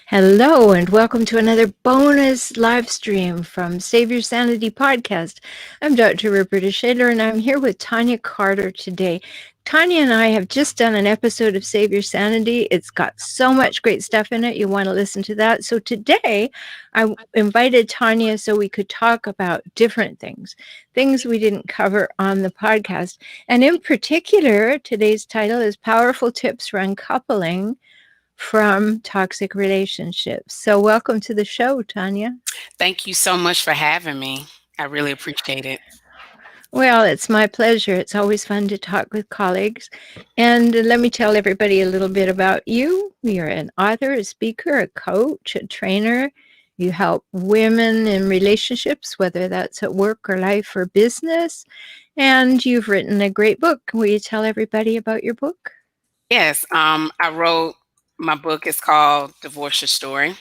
Hello, and welcome to another bonus live stream from Save Your Sanity podcast. I'm Dr. Rhoberta Shaler, and I'm here with Tonya Carter today. Tonya and I have just done an episode of Save Your Sanity. It's got so much great stuff in it. You want to listen to that. So today, I invited Tonya so we could talk about different things we didn't cover on the podcast. And in particular, today's title is Powerful Tips for Uncoupling from Toxic Relationships. So welcome to the show, Tonya. Thank you so much for having me. I really appreciate it. Well, it's my pleasure. It's always fun to talk with colleagues. And let me tell everybody a little bit about you. You're an author, a speaker, a coach, a trainer. You help women in relationships, whether that's at work or life or business. And you've written a great book. Will you tell everybody about your book? Yes, I wrote my book. It's called Divorce Your Story.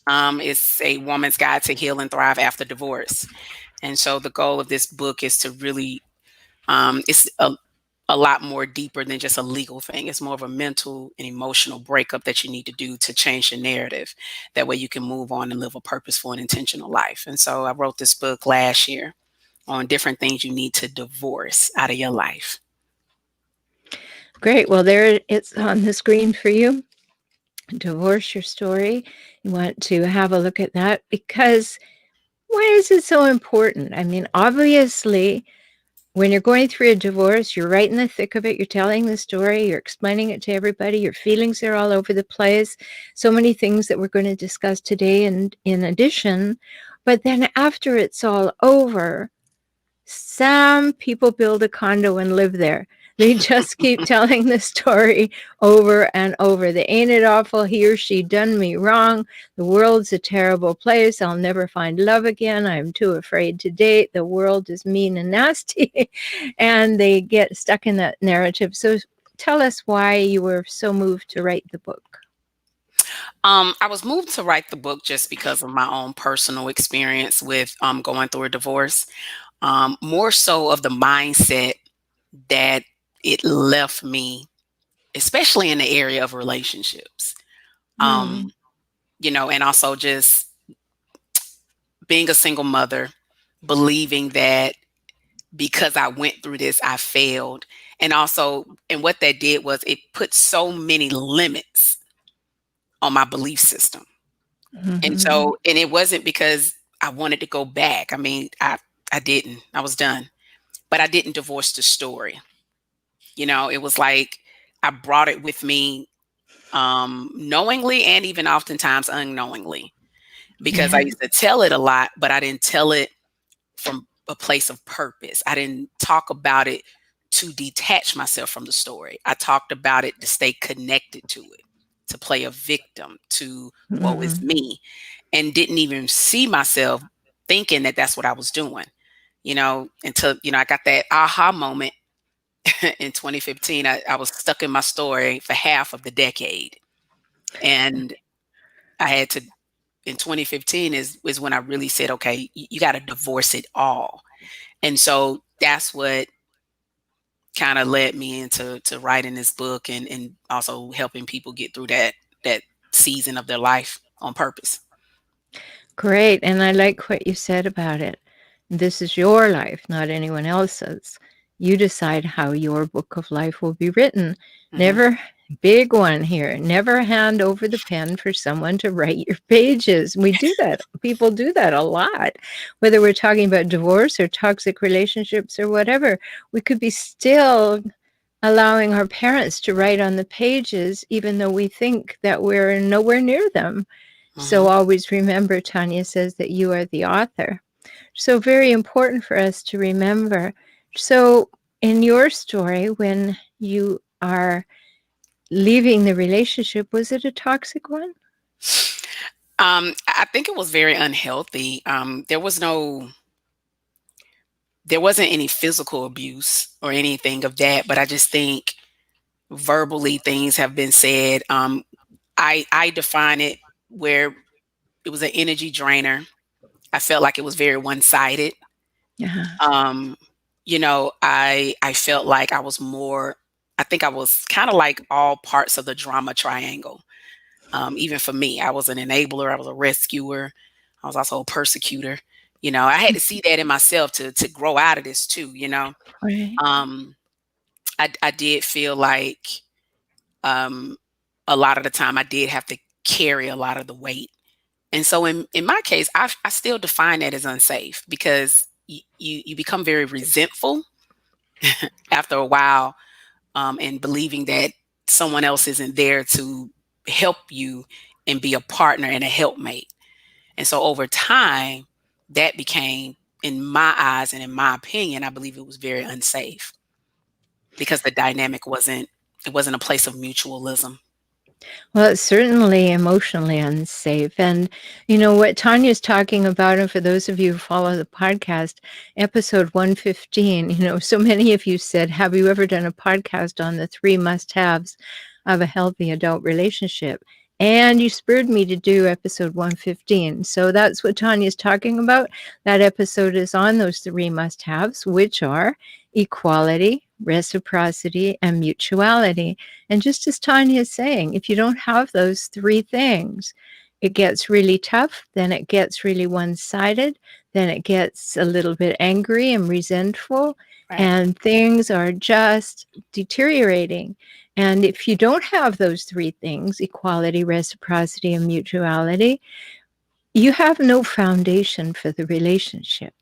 It's a woman's guide to heal and thrive after divorce. And so the goal of this book is to really, it's a lot more deeper than just a legal thing. It's more of a mental and emotional breakup that you need to do to change your narrative. That way you can move on and live a purposeful and intentional life. And so I wrote this book last year on different things you need to divorce out of your life. Great. Well, there it's on the screen for you. Divorce Your Story. You want to have a look at that because why is it so important? I mean, obviously, when you're going through a divorce, you're right in the thick of it. You're telling the story, you're explaining it to everybody. Your feelings are all over the place. So many things that we're going to discuss today, and in addition. But then after it's all over, some people build a condo and live there. They just keep telling the story over and over. The ain't it awful? He or she done me wrong. The world's a terrible place. I'll never find love again. I'm too afraid to date. The world is mean and nasty. And they get stuck in that narrative. So tell us why you were so moved to write the book. I was moved to write the book just because of my own personal experience with going through a divorce. More so of the mindset that it left me, especially in the area of relationships. Mm. And also just being a single mother, believing that because I went through this, I failed. And what that did was it put so many limits on my belief system. Mm-hmm. And it wasn't because I wanted to go back. I mean, I didn't. I was done. But I didn't divorce the story. It was like I brought it with me knowingly and even oftentimes unknowingly because I Yeah. used to tell it a lot, but I didn't tell it from a place of purpose. I didn't talk about it to detach myself from the story. I talked about it to stay connected to it, to play a victim, to woe is Mm-hmm. me, and didn't even see myself thinking that that's what I was doing, until, I got that aha moment in 2015. I was stuck in my story for half of the decade. And I had to, in 2015 is when I really said, okay, you got to divorce it all. And so that's what kind of led me into writing this book and also helping people get through that season of their life on purpose. Great. And I like what you said about it. This is your life, not anyone else's. You decide how your book of life will be written. Hmm. Never, big one here, never hand over the pen for someone to write your pages. We do that. People do that a lot. Whether we're talking about divorce or toxic relationships or whatever, we could be still allowing our parents to write on the pages, even though we think that we're nowhere near them. So Hmm. always remember, Tonya says that you are the author. So very important for us to remember. So in your story, when you are leaving the relationship, was it a toxic one? I think it was very unhealthy. There wasn't any physical abuse or anything of that, but I just think verbally things have been said. I define it where it was an energy drainer. I felt like it was very one-sided. Yeah. Um, I felt like I think I was kind of like all parts of the drama triangle. Even for me, I was an enabler, I was a rescuer, I was also a persecutor. I had to see that in myself to grow out of this too. Right. Um, I did feel like um, a lot of the time I did have to carry a lot of the weight. And so in my case, I still define that as unsafe because you become very resentful after a while, and believing that someone else isn't there to help you and be a partner and a helpmate. And so over time, that became, in my eyes and in my opinion, I believe it was very unsafe because the dynamic wasn't a place of mutualism. Well, it's certainly emotionally unsafe. And what Tanya's talking about, and for those of you who follow the podcast, episode 115, so many of you said, have you ever done a podcast on the three must haves of a healthy adult relationship? And you spurred me to do episode 115. So that's what Tanya's talking about. That episode is on those three must haves, which are equality, reciprocity, and mutuality. And just as Tanya is saying, if you don't have those three things, it gets really tough. Then it gets really one sided. Then it gets a little bit angry and resentful. Right. And things are just deteriorating. And if you don't have those three things, equality, reciprocity, and mutuality, you have no foundation for the relationship.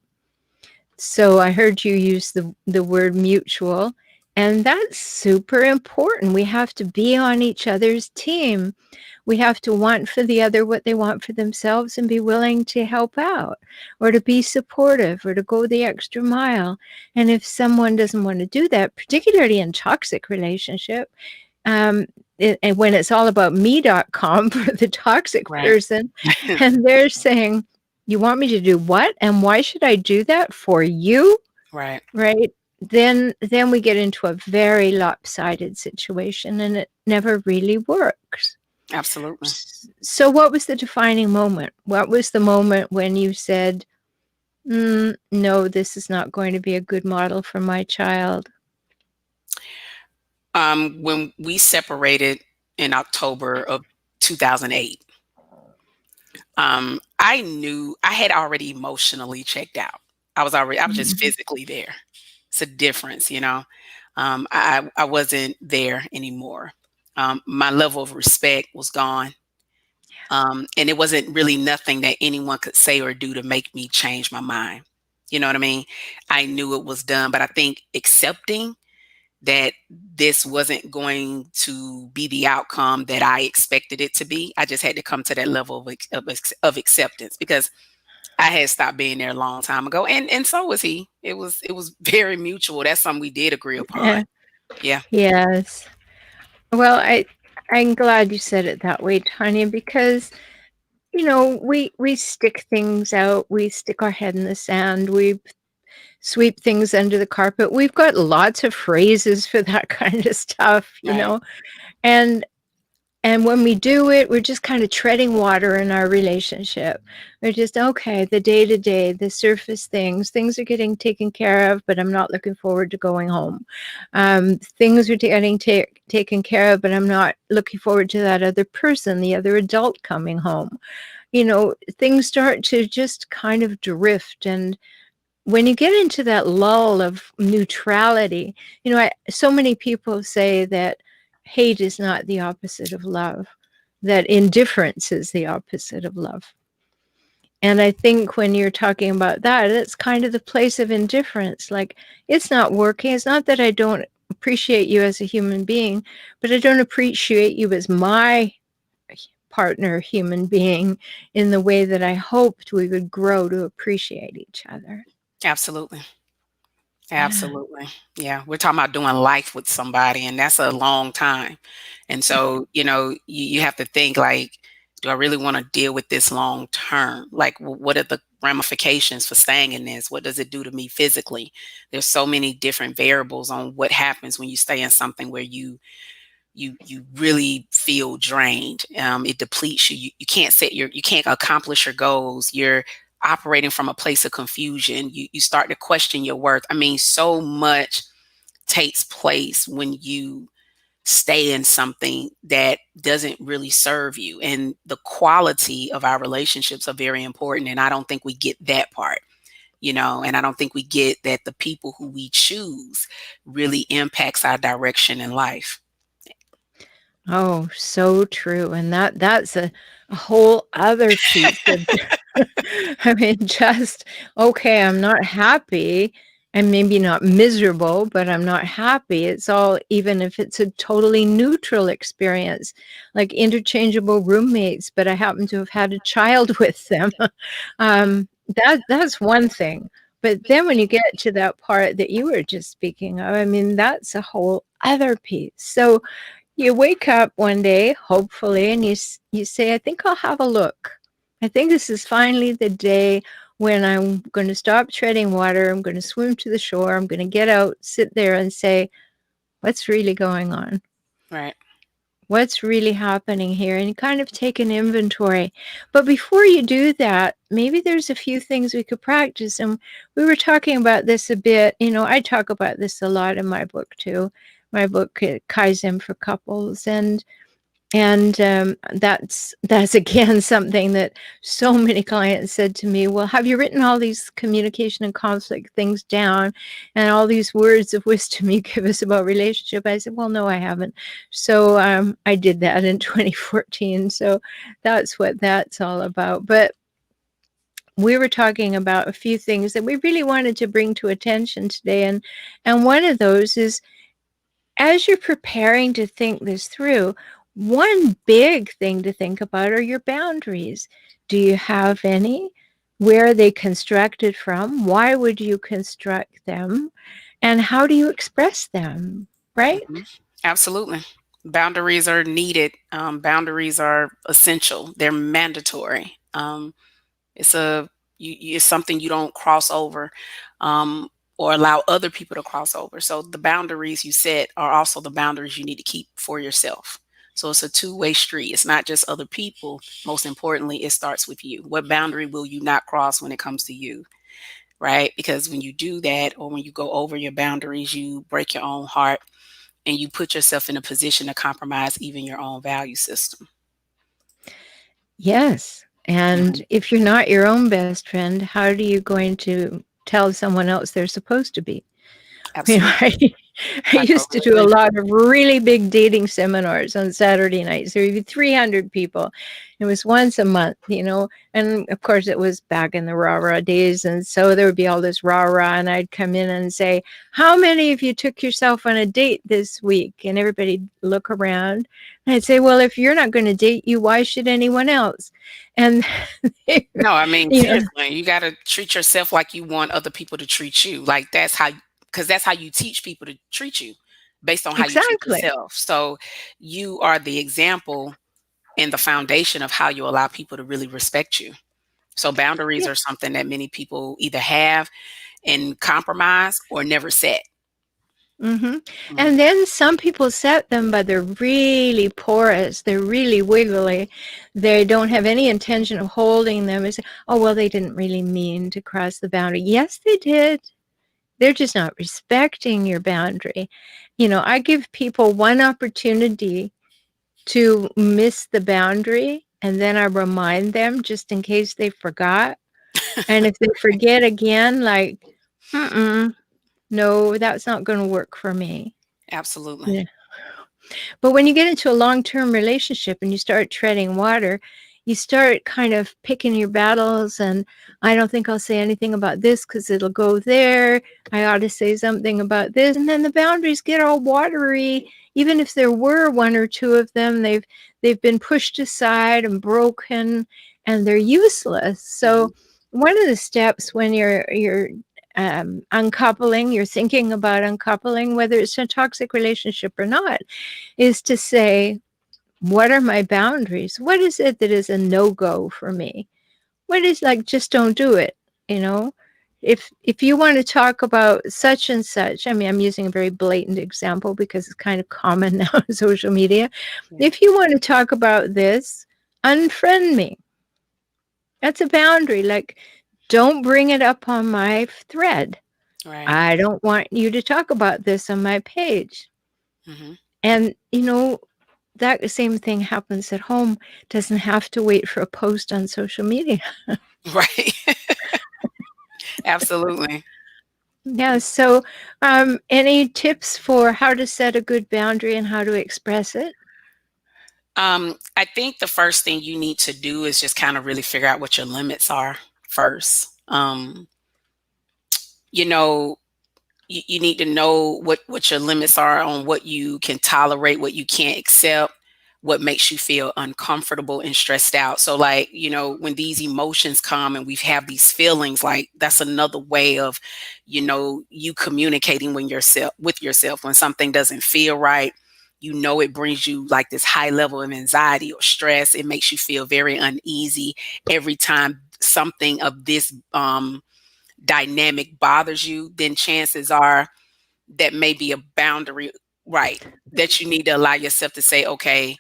So I heard you use the word mutual, and that's super important. We have to be on each other's team. We have to want for the other what they want for themselves and be willing to help out or to be supportive or to go the extra mile. And if someone doesn't want to do that, particularly in toxic relationship, and when it's all about me.com for the toxic Right. person, and they're saying, you want me to do what? And why should I do that for you? Right. Right? Then we get into a very lopsided situation and it never really works. Absolutely. So what was the defining moment? What was the moment when you said, no, this is not going to be a good model for my child? When we separated in October of 2008, I knew I had already emotionally checked out. I was just Mhm. physically there. It's a difference. I wasn't there anymore. My level of respect was gone. And it wasn't really nothing that anyone could say or do to make me change my mind. You know what I mean? I knew it was done, but I think accepting that this wasn't going to be the outcome that I expected it to be, I just had to come to that level of acceptance because I had stopped being there a long time ago, and so was he. It was very mutual. That's something we did agree upon. Yeah. Yeah. Yes. Well, I'm glad you said it that way, Tanya, because we stick things out, we stick our head in the sand, we sweep things under the carpet. We've got lots of phrases for that kind of stuff, Right. and when we do it, we're just kind of treading water in our relationship. We're just, okay, the day to day, the surface things are getting taken care of, but I'm not looking forward to going home. Things are getting taken care of, but I'm not looking forward to that other person, the other adult coming home. Things start to just kind of drift. And when you get into that lull of neutrality, so many people say that hate is not the opposite of love, that indifference is the opposite of love. And I think when you're talking about that, it's kind of the place of indifference. Like, it's not working. It's not that I don't appreciate you as a human being, but I don't appreciate you as my partner human being in the way that I hoped we would grow to appreciate each other. Absolutely. Yeah. Absolutely. Yeah. We're talking about doing life with somebody, and that's a long time. And so, you have to think like, do I really want to deal with this long term? Like, what are the ramifications for staying in this? What does it do to me physically? There's so many different variables on what happens when you stay in something where you really feel drained. It depletes you. You can't you can't accomplish your goals. You're operating from a place of confusion. You start to question your worth. I mean, so much takes place when you stay in something that doesn't really serve you. And the quality of our relationships are very important. And I don't think we get that part, and I don't think we get that the people who we choose really impacts our direction in life. Oh, so true. And that's a whole other piece of I mean, just okay, I'm not happy. I'm maybe not miserable, but I'm not happy. It's all, even if it's a totally neutral experience, like interchangeable roommates, but I happen to have had a child with them. That's one thing. But then when you get to that part that you were just speaking of, I mean, that's a whole other piece. So you wake up one day, hopefully, and you say, "I think I'll have a look. I think this is finally the day when I'm going to stop treading water. I'm going to swim to the shore. I'm going to get out, sit there, and say, what's really going on? Right. What's really happening here?" And kind of take an inventory. But before you do that, maybe there's a few things we could practice. And we were talking about this a bit. I talk about this a lot in my book too. My book, Kaizen for Couples, and that's again something that so many clients said to me, well, have you written all these communication and conflict things down and all these words of wisdom you give us about relationship? I said, well, no, I haven't. So I did that in 2014. So that's what that's all about. But we were talking about a few things that we really wanted to bring to attention today, and one of those is, as you're preparing to think this through, one big thing to think about are your boundaries. Do you have any? Where are they constructed from? Why would you construct them? And how do you express them? Right? Hmm. Absolutely. Boundaries are needed. Boundaries are essential. They're mandatory. It's it's something you don't cross over, or allow other people to cross over. So the boundaries you set are also the boundaries you need to keep for yourself. So it's a two-way street. It's not just other people. Most importantly, it starts with you. What boundary will you not cross when it comes to you? Right? Because when you do that, or when you go over your boundaries, you break your own heart and you put yourself in a position to compromise even your own value system. Yes. Mhm. And if you're not your own best friend, how are you going to tell someone else they're supposed to be? Absolutely. I I used to totally do a agree. lot of really big dating seminars on Saturday nights. There would be 300 people. It was once a month. And of course, it was back in the rah-rah days. And so there would be all this rah-rah, and I'd come in and say, how many of you took yourself on a date this week? And everybody'd look around. And I'd say, well, if you're not going to date you, why should anyone else? And, No, I mean, you know, seriously, you gotta treat yourself like you want other people to treat you. Like, because that's how you teach people to treat you, based on how you treat exactly. yourself. So you are the example and the foundation of how you allow people to really respect you. So boundaries Yeah. are something that many people either have and compromise or never set. Hmm. Mhm. And then some people set them, but they're really porous. They're really wiggly. They don't have any intention of holding them. It's, oh, well, they didn't really mean to cross the boundary. Yes, they did. They're just not respecting your boundary. I give people one opportunity to miss the boundary, and then I remind them just in case they forgot. And if they forget again, like, mm-mm, no, that's not going to work for me. Absolutely. Yeah. But when you get into a long-term relationship and you start treading water, you start kind of picking your battles, and I don't think I'll say anything about this because it'll go there. I ought to say something about this. And then the boundaries get all watery. Even if there were one or two of them, they've been pushed aside and broken, and they're useless. Mhm. So one of the steps when you're uncoupling, you're thinking about uncoupling, whether it's a toxic relationship or not, is to say, what are my boundaries? What is it that is a no-go for me? What is, like, just don't do it, you know? If you want to talk about such and such, I mean, I'm using a very blatant example because it's kind of common now on social media. Yeah. If you want to talk about this, unfriend me. That's a boundary. Like, don't bring it up on my thread. Right. I don't want you to talk about this on my page. Mhm. And, that same thing happens at home, doesn't have to wait for a post on social media. Right. Absolutely. Yeah. So, any tips for how to set a good boundary and how to express it? I think the first thing you need to do is just kind of really figure out what your limits are first. You know, you need to know what your limits are on what you can tolerate, what you can't accept, what makes you feel uncomfortable and stressed out. So like, when these emotions come and we have these feelings, like that's another way of, you communicating with yourself when something doesn't feel right. It brings you like this high level of anxiety or stress. It makes you feel very uneasy every time something of this dynamic bothers you. Then chances are that may be a boundary, right, that you need to allow yourself to say, okay,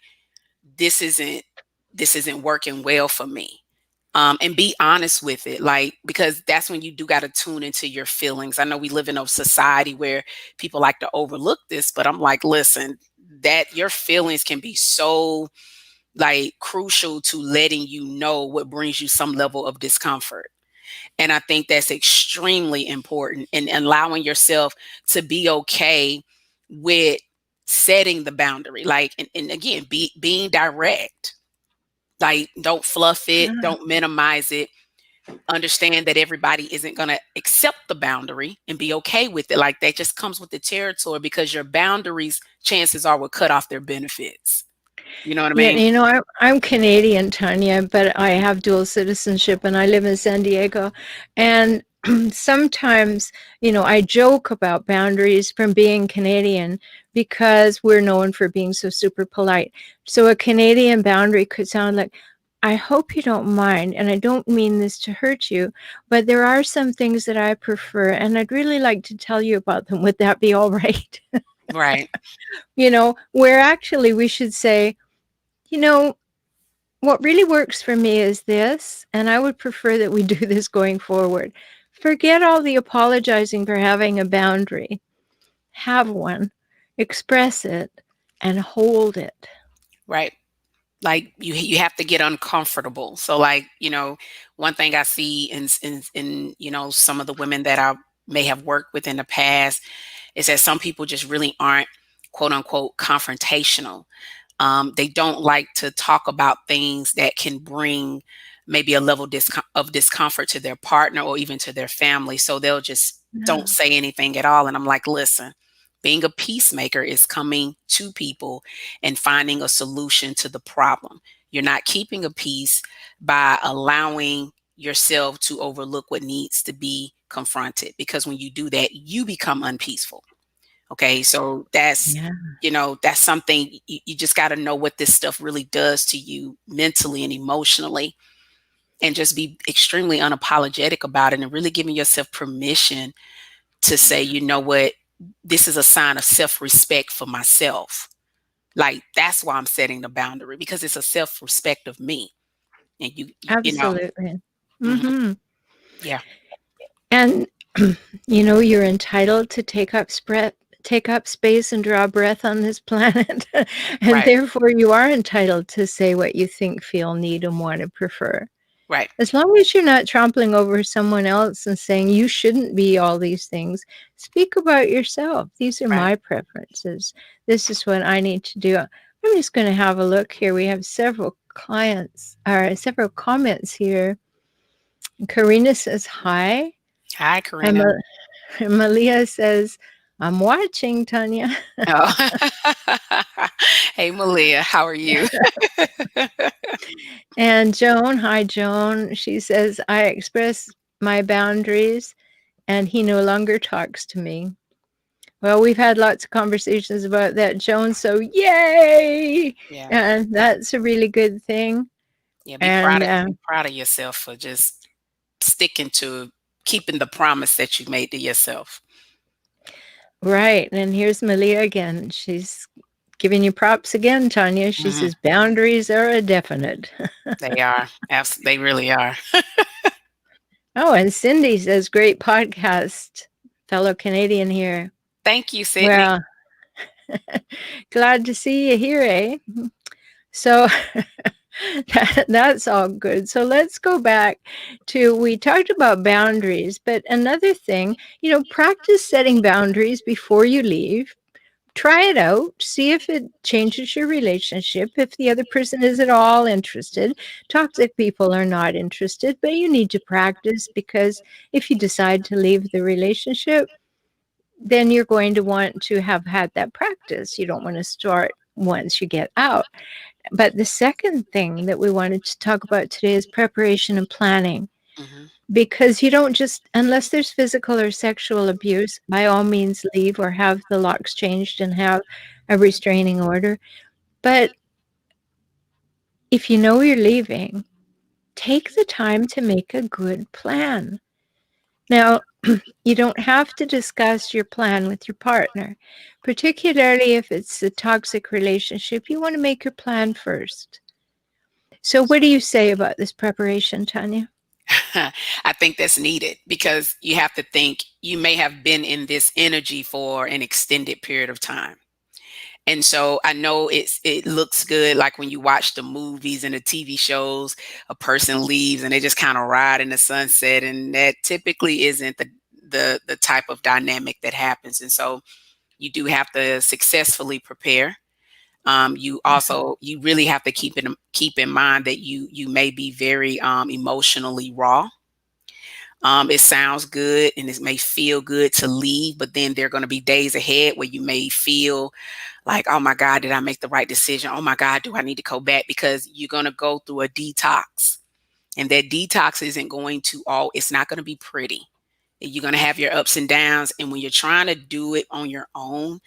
this isn't this isn't working well for me. And be honest with it, like, because that's when you do got to tune into your feelings. I know we live in a society where people like to overlook this, but I'm like, listen, that your feelings can be so like crucial to letting you know what brings you some level of discomfort. And I think that's extremely important, and allowing yourself to be okay with setting the boundary. Like, and again, being direct. Like, don't fluff it, Yeah. don't minimize it. Understand that everybody isn't going to accept the boundary and be okay with it. Like, that just comes with the territory, because your boundaries, chances are, will cut off their benefits. You know what I Yeah, mean? I'm Canadian, Tanya, but I have dual citizenship and I live in San Diego. And sometimes, I joke about boundaries from being Canadian because we're known for being so super polite. So a Canadian boundary could sound like, I hope you don't mind, and I don't mean this to hurt you, but there are some things that I prefer, and I'd really like to tell you about them. Would that be all right? Right. Where actually we should say, you know, what really works for me is this, and I would prefer that we do this going forward. Forget all the apologizing for having a boundary. Have one, express it, and hold it. Right. Like, you have to get uncomfortable. So like, one thing I see in some of the women that I may have worked with in the past is that some people just really aren't, quote unquote, confrontational. They don't like to talk about things that can bring maybe a level of discomfort to their partner or even to their family. So they'll just don't Yeah. say anything at all. And I'm like, listen, being a peacemaker is coming to people and finding a solution to the problem. You're not keeping a peace by allowing yourself to overlook what needs to be confronted, because when you do that, you become unpeaceful. Okay, so Yeah, that's something you just got to know what this stuff really does to you mentally and emotionally, and just be extremely unapologetic about it, and really giving yourself permission to say, you know what, this is a sign of self-respect for myself. Like, that's why I'm setting the boundary, because it's a self-respect of me. And absolutely. mhm, Hmm. yeah, And you're entitled to take up space and draw breath on this planet, and right, therefore you are entitled to say what you think, feel, need, and want to prefer. right, As long as you're not trampling over someone else and saying you shouldn't be all these things, speak about yourself. These are right. my preferences. This is what I need to do. I'm just going to have a look here. We have several comments here. Karina says hi. Hi, And Karina. Malia says, I'm watching, Tanya. Oh. Hey, Malia, how are you? And Joan, hi, Joan. She says, I express my boundaries and he no longer talks to me. Well, we've had lots of conversations about that, Joan. So, yay! Yeah. And that's a really good thing. Yeah, And be proud of yourself for just sticking to keeping the promise that you made to yourself. right. And here's Malia again. She's giving you props again, Tanya. She Mhm. says, boundaries are a definite. They are. They really are. Oh, and Cindy says, great podcast, fellow Canadian here. Thank you, Sydney. Well, Glad to see you here, eh? So that's all good. So let's go back to we talked about boundaries, but another thing, practice setting boundaries before you leave. Try it out, see if it changes your relationship, if the other person is at all interested. Toxic people are not interested, but you need to practice because if you decide to leave the relationship, then you're going to want to have had that practice. You don't want to start once you get out. But the second thing that we wanted to talk about today is preparation and planning. Hmm. Because you don't just, unless there's physical or sexual abuse, by all means leave or have the locks changed and have a restraining order. But if you know you're leaving, take the time to make a good plan. Now, you don't have to discuss your plan with your partner, particularly if it's a toxic relationship. You want to make your plan first. So, what do you say about this preparation, Tonya? I think that's needed because you have to think you may have been in this energy for an extended period of time. And so I know it looks good, like when you watch the movies and the TV shows, a person leaves and they just kind of ride in the sunset, and that typically isn't the type of dynamic that happens. And so you do have to successfully prepare. You really have to keep in mind that you may be very emotionally raw. It sounds good and it may feel good to leave, but then there are going to be days ahead where you may feel like, oh my God, did I make the right decision? Oh my God, do I need to go back? Because you're going to go through a detox, and that detox isn't going to it's not going to be pretty. You're going to have your ups and downs. And when you're trying to do it on your own,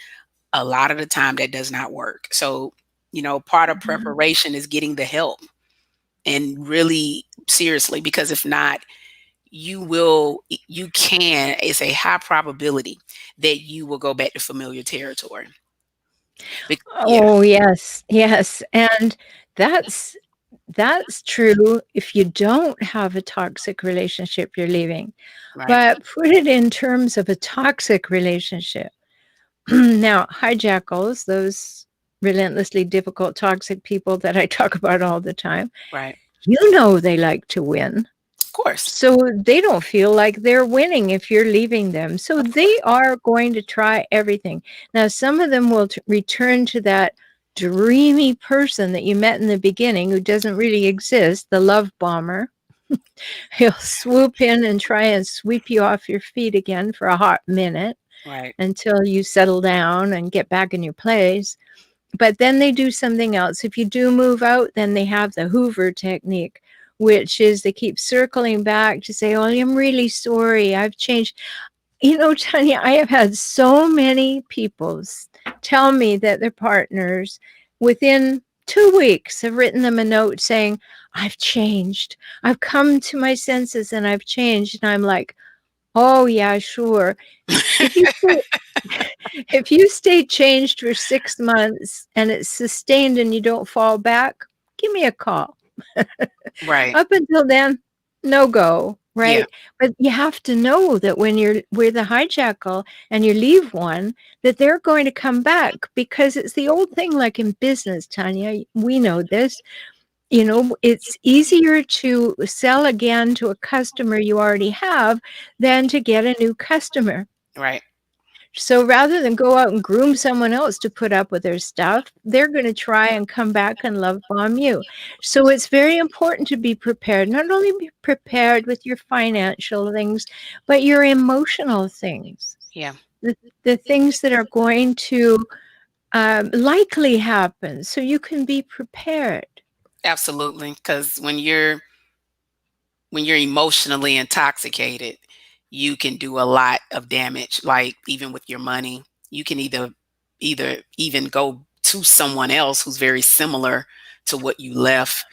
a lot of the time that does not work. So, part of Mhm. preparation is getting the help, and really seriously, because if not, it's a high probability that you will go back to familiar territory. Yeah, Oh, yes, yes. And that's that's true if you don't have a toxic relationship you're leaving. right, But put it in terms of a toxic relationship. Now, hijackals, those relentlessly difficult toxic people that I talk about all the time, right. they like to win. Of course, So they don't feel like they're winning if you're leaving them. So of they course. are going to try everything. Now, some of them will return to that dreamy person that you met in the beginning who doesn't really exist, the love bomber. He'll swoop in and try and sweep you off your feet again for a hot minute Right, until you settle down and get back in your place. But then they do something else. If you do move out, then they have the Hoover technique, which is they keep circling back to say, oh, I'm really sorry. I've changed. Tanya, I have had so many people tell me that their partners within 2 weeks have written them a note saying, I've changed. I've come to my senses and I've changed. And I'm like, oh, yeah, sure. If you if you stay changed for 6 months and it's sustained and you don't fall back, give me a call. right. Up until then, no go, Yeah, right? But you have to know that when you're with a hijackal and you leave one, that they're going to come back because it's the old thing like in business, Tanya. We know this. It's easier to sell again to a customer you already have than to get a new customer. right. So rather than go out and groom someone else to put up with their stuff, they're going to try and come back and love bomb you. So it's very important to be prepared, not only be prepared with your financial things, but your emotional things, Yeah, the things that are going to likely happen so you can be prepared. absolutely. Because when you're emotionally intoxicated, you can do a lot of damage. Like even with your money, you can either even go to someone else who's very similar to what you left.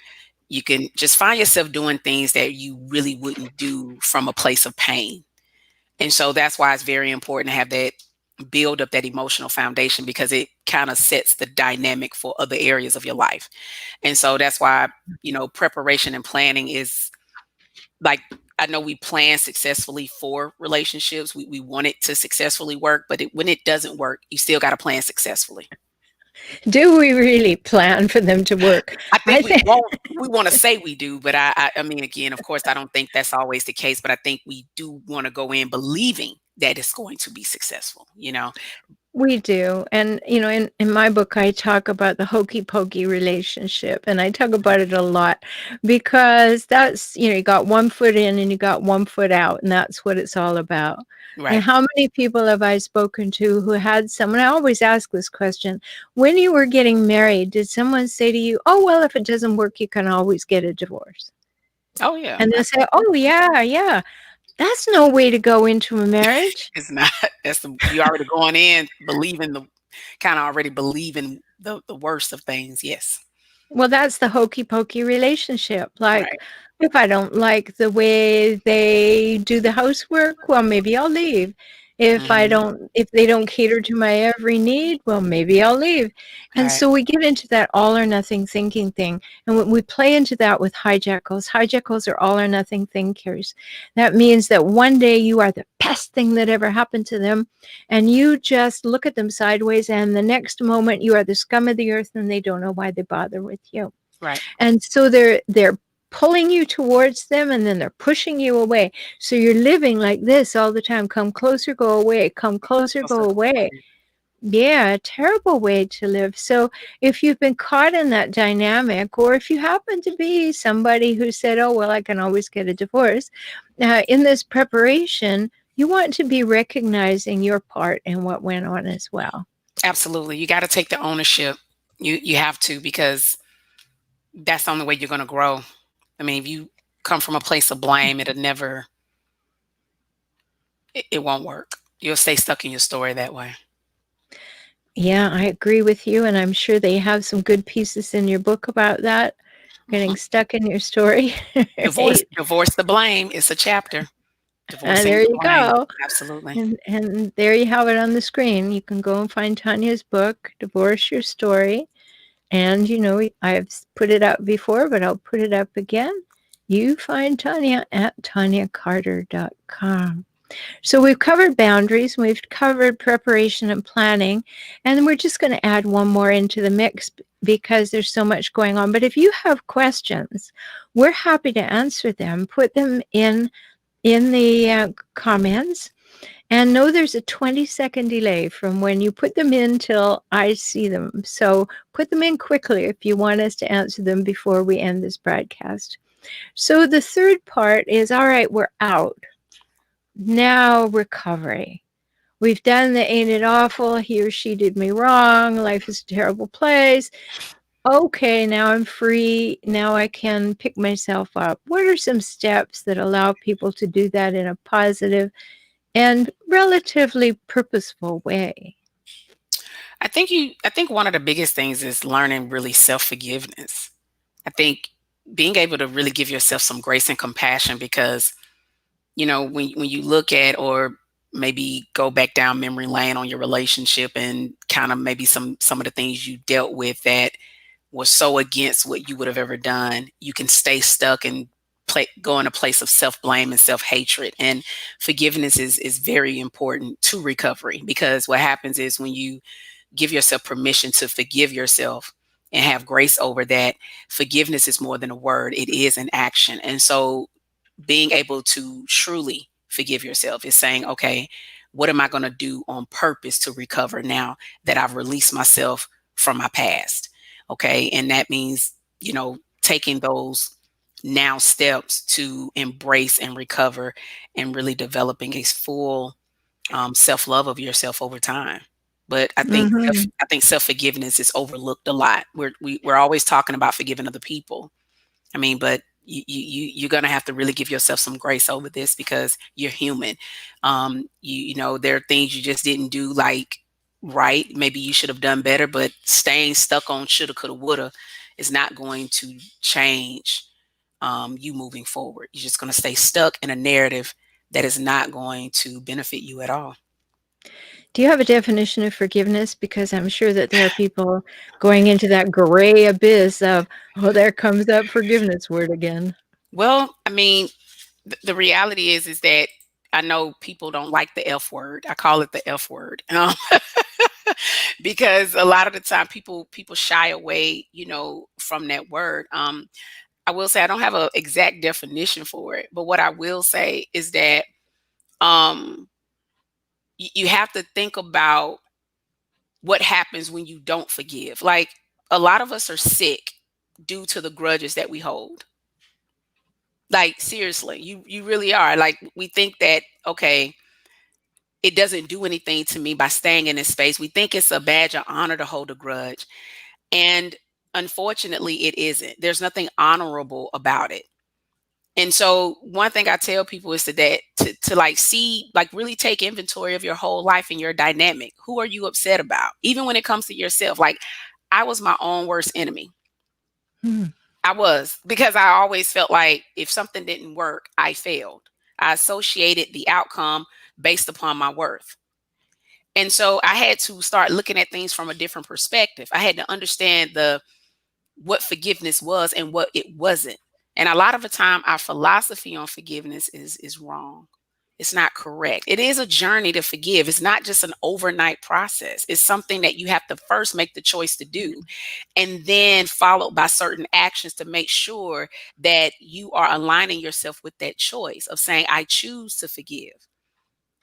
You can just find yourself doing things that you really wouldn't do from a place of pain. And so that's why it's very important to have that build up that emotional foundation, because it kind of sets the dynamic for other areas of your life. And so that's why, preparation and planning is like, I know we plan successfully for relationships. We want it to successfully work, but when it doesn't work, you still got to plan successfully. Do we really plan for them to work? I I think think we want to say we do, but I mean, again, of course, I don't think that's always the case, but I think we do want to go in believing that it's going to be successful, you know? we do. And, in my book, I talk about the hokey pokey relationship, and I talk about it a lot because that's, you got one foot in and you got one foot out, and that's what it's all about. And Right. how many people have I spoken to who had someone? I always ask this question: when you were getting married, did someone say to you, "Oh, well, if it doesn't work, you can always get a divorce"? Oh, yeah. And they'll say, "Oh, yeah, yeah." That's no way to go into a marriage. It's not. You already going in believing kind of already believing the worst of things. Yes. Well, that's the hokey pokey relationship. Like, Right. if I don't like the way they do the housework, well, maybe I'll leave. Hmm. If they don't cater to my every need, well, maybe I'll leave. And Right. so we get into that all or nothing thinking thing. And when we play into that with hijackals are all or nothing thinkers. That means that one day you are the best thing that ever happened to them, and you just look at them sideways, and the next moment you are the scum of the earth and they don't know why they bother with you. Right. And so they're pulling you towards them, and then they're pushing you away. So you're living like this all the time. Come closer, go away. Come closer, Also, go away. Yeah, a terrible way to live. So if you've been caught in that dynamic, or if you happen to be somebody who said, "Oh, well, I can always get a divorce," in this preparation, you want to be recognizing your part in what went on as well. absolutely. You got to take the ownership. You have to, because that's the only way you're going to grow. I mean, if you come from a place of blame, it won't work. You'll stay stuck in your story that way. Yeah, I agree with you, and I'm sure they have some good pieces in your book about that, getting Mhm. stuck in your story. Divorce, Right? divorce the blame. It's a chapter. Divorcing There the you blame. go. Absolutely. And there you have it on the screen. You can go and find Tanya's book, Divorce Your Story. And, I've put it up before, but I'll put it up again. You find Tanya at tonyacarter.com. So we've covered boundaries, we've covered preparation and planning, and we're just going to add one more into the mix because there's so much going on. But if you have questions, we're happy to answer them. Put them in the comments, and know there's a 20-second delay from when you put them in till I see them. So put them in quickly if you want us to answer them before we end this broadcast. So the third part is, all right, we're out. Now recovery. We've done the ain't it awful, he or she did me wrong, life is a terrible place. Okay, now I'm free. Now I can pick myself up. What are some steps that allow people to do that in a positive and relatively purposeful way? I think one of the biggest things is learning really self-forgiveness. I think being able to really give yourself some grace and compassion, because when you look at, or maybe go back down memory lane on your relationship, and kind of maybe some of the things you dealt with that was so against what you would have ever done, you can stay stuck and go in a place of self-blame and self-hatred. And forgiveness is very important to recovery, because what happens is, when you give yourself permission to forgive yourself and have grace over that, forgiveness is more than a word, it is an action. And so being able to truly forgive yourself is saying, okay, what am I going to do on purpose to recover now that I've released myself from my past? Okay. And that means, taking those now steps to embrace and recover, and really developing a full self-love of yourself over time. But Mhm. I think self-forgiveness is overlooked a lot. We're always talking about forgiving other people. I mean, but you're gonna have to really give yourself some grace over this, because you're human. There are things you just didn't do like right. Maybe you should have done better, but staying stuck on shoulda, coulda, woulda is not going to change you moving forward. You're just gonna stay stuck in a narrative that is not going to benefit you at all. Do you have a definition of forgiveness? Because I'm sure that there are people going into that gray abyss of, oh, there comes that forgiveness word again. Well, I mean, The reality is that I know people don't like the F word. I call it the F word. Because a lot of the time people shy away, from that word. I will say I don't have an exact definition for it, but what I will say is that um, you have to think about what happens when you don't forgive. Like, a lot of us are sick due to the grudges that we hold. Like, seriously, you really are. Like, we think that, okay, it doesn't do anything to me by staying in this space. We think it's a badge of honor to hold a grudge. And unfortunately, it isn't. There's nothing honorable about it. And so one thing I tell people is to like see, like, really take inventory of your whole life and your dynamic. Who are you upset about? Even when it comes to yourself. Like, I was my own worst enemy. Hmm. I was, because I always felt like if something didn't work, I failed. I associated the outcome based upon my worth. And so I had to start looking at things from a different perspective. I had to understand the what forgiveness was and what it wasn't. And a lot of the time our philosophy on forgiveness is wrong. It's not correct. It is a journey to forgive. It's not just an overnight process. It's something that you have to first make the choice to do, and then followed by certain actions to make sure that you are aligning yourself with that choice of saying, I choose to forgive.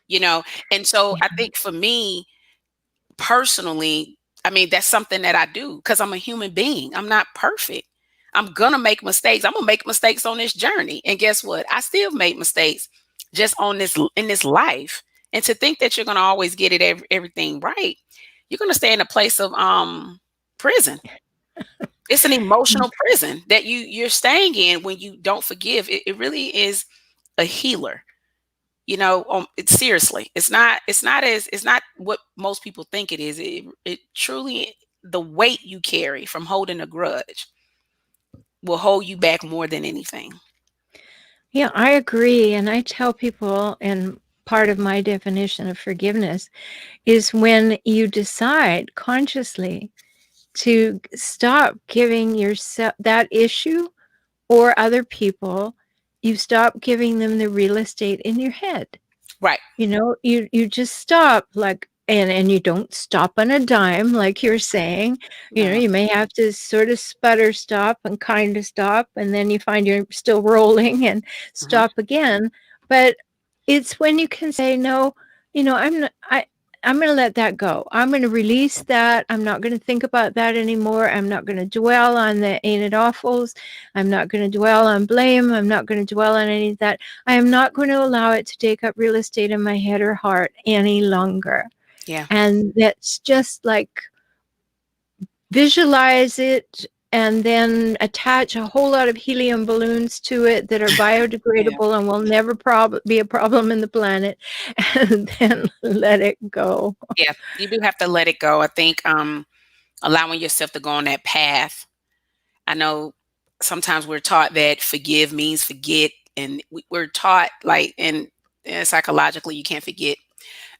You know, and so Yeah. I think for me, personally, I mean, that's something that I do because I'm a human being. I'm not perfect. I'm gonna make mistakes. I'm gonna make mistakes on this journey. And guess what? I still make mistakes just on this in this life. And to think that you're gonna always get it everything right, you're gonna stay in a place of prison. It's an emotional prison that you're staying in when you don't forgive. It really is a healer. It's seriously, it's not what most people think it is. It truly, the weight you carry from holding a grudge will hold you back more than anything. Yeah, I agree. And I tell people, and part of my definition of forgiveness is when you decide consciously to stop giving yourself that issue or other people, you stop giving them the real estate in your head. Right. You just stop, like, and you don't stop on a dime, like you're saying. No. You may have to sort of sputter stop and kind of stop, and then you find you're still rolling and Hmm. stop again. But it's when you can say, no, I'm not, I'm going to let that go. I'm going to release that. I'm not going to think about that anymore. I'm not going to dwell on the ain't it awfuls. I'm not going to dwell on blame. I'm not going to dwell on any of that. I am not going to allow it to take up real estate in my head or heart any longer. Yeah. And that's just like visualize it and then attach a whole lot of helium balloons to it that are Yeah. biodegradable and will never be a problem in the planet, and then let it go. Yeah. You do have to let it go. I think allowing yourself to go on that path. I know sometimes we're taught that forgive means forget, and we're taught, like, and psychologically you can't forget.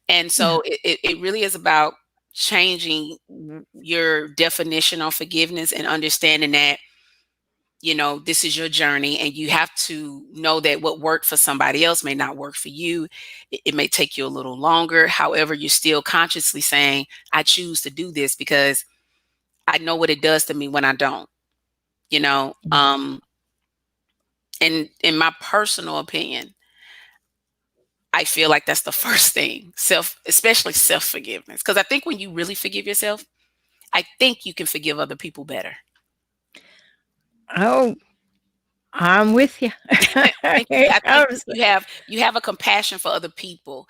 And Yeah. so it really is about changing your definition on forgiveness and understanding that, this is your journey, and you have to know that what worked for somebody else may not work for you. It may take you a little longer. However, you're still consciously saying, I choose to do this because I know what it does to me when I don't, you know. And in my personal opinion, I feel like that's the first thing, especially self forgiveness. Because I think when you really forgive yourself, I think you can forgive other people better. Oh, I'm with you. I think you have a compassion for other people,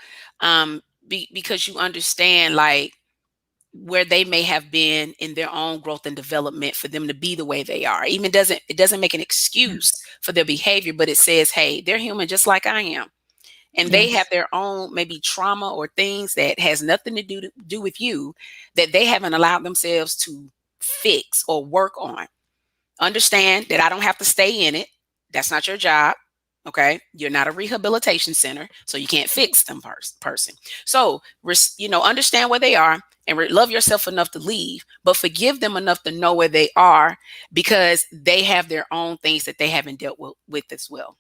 because you understand, like, where they may have been in their own growth and development for them to be the way they are. Even it doesn't make an excuse for their behavior, but it says, hey, they're human just like I am. And they have Yes. their own maybe trauma or things that has nothing to do with you, that they haven't allowed themselves to fix or work on. Understand that I don't have to stay in it. That's not your job. Okay, you're not a rehabilitation center, so you can't fix them person. So understand where they are, and love yourself enough to leave, but forgive them enough to know where they are, because they have their own things that they haven't dealt with as well.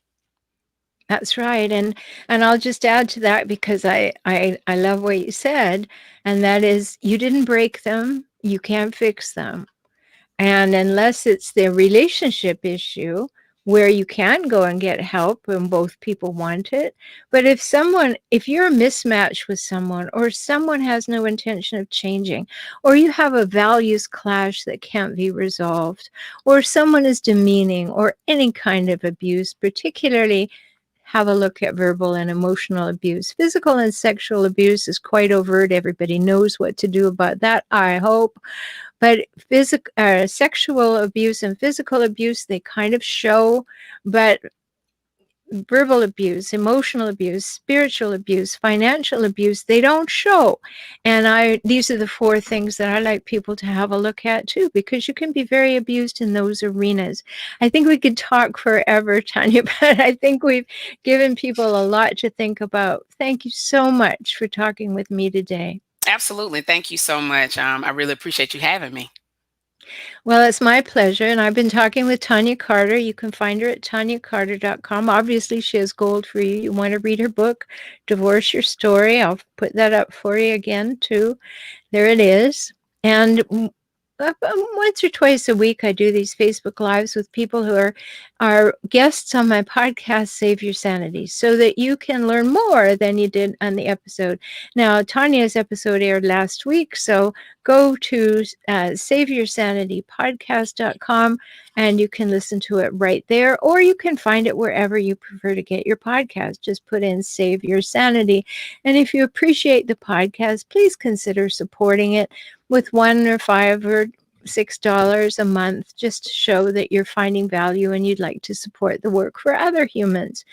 That's right. And I'll just add to that because I love what you said, and that is you didn't break them, you can't fix them. And unless it's the relationship issue where you can go and get help and both people want it. But if you're a mismatch with someone, or someone has no intention of changing, or you have a values clash that can't be resolved, or someone is demeaning or any kind of abuse, particularly have a look at verbal and emotional abuse. Physical and sexual abuse is quite overt. Everybody knows what to do about that, I hope. But sexual abuse and physical abuse, they kind of show, but verbal abuse, emotional abuse, spiritual abuse, financial abuse, they don't show. And these are the four things that I like people to have a look at too, because you can be very abused in those arenas. I think we could talk forever, Tonya, but I think we've given people a lot to think about. Thank you so much for talking with me today. Absolutely. Thank you so much. I really appreciate you having me. Well, it's my pleasure. And I've been talking with Tonya Carter. You can find her at tonyacarter.com. Obviously, she has gold for you. You want to read her book, Divorce Your Story. I'll put that up for you again, too. There it is. And once or twice a week, I do these Facebook Lives with people who are guests on my podcast, Save Your Sanity, so that you can learn more than you did on the episode. Now, Tanya's episode aired last week, so go to SaveYourSanityPodcast.com and you can listen to it right there, or you can find it wherever you prefer to get your podcast. Just put in Save Your Sanity. And if you appreciate the podcast, please consider supporting it with $1 or $5 or $6 a month, just to show that you're finding value and you'd like to support the work for other humans.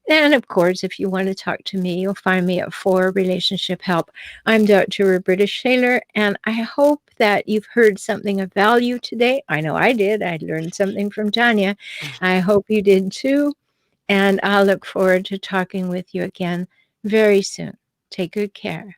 And of course, if you want to talk to me, you'll find me at For Relationship Help. I'm Dr. Rhoberta Shaler, and I hope that you've heard something of value today. I know I did. I learned something from Tonya. I hope you did too. And I'll look forward to talking with you again very soon. Take good care.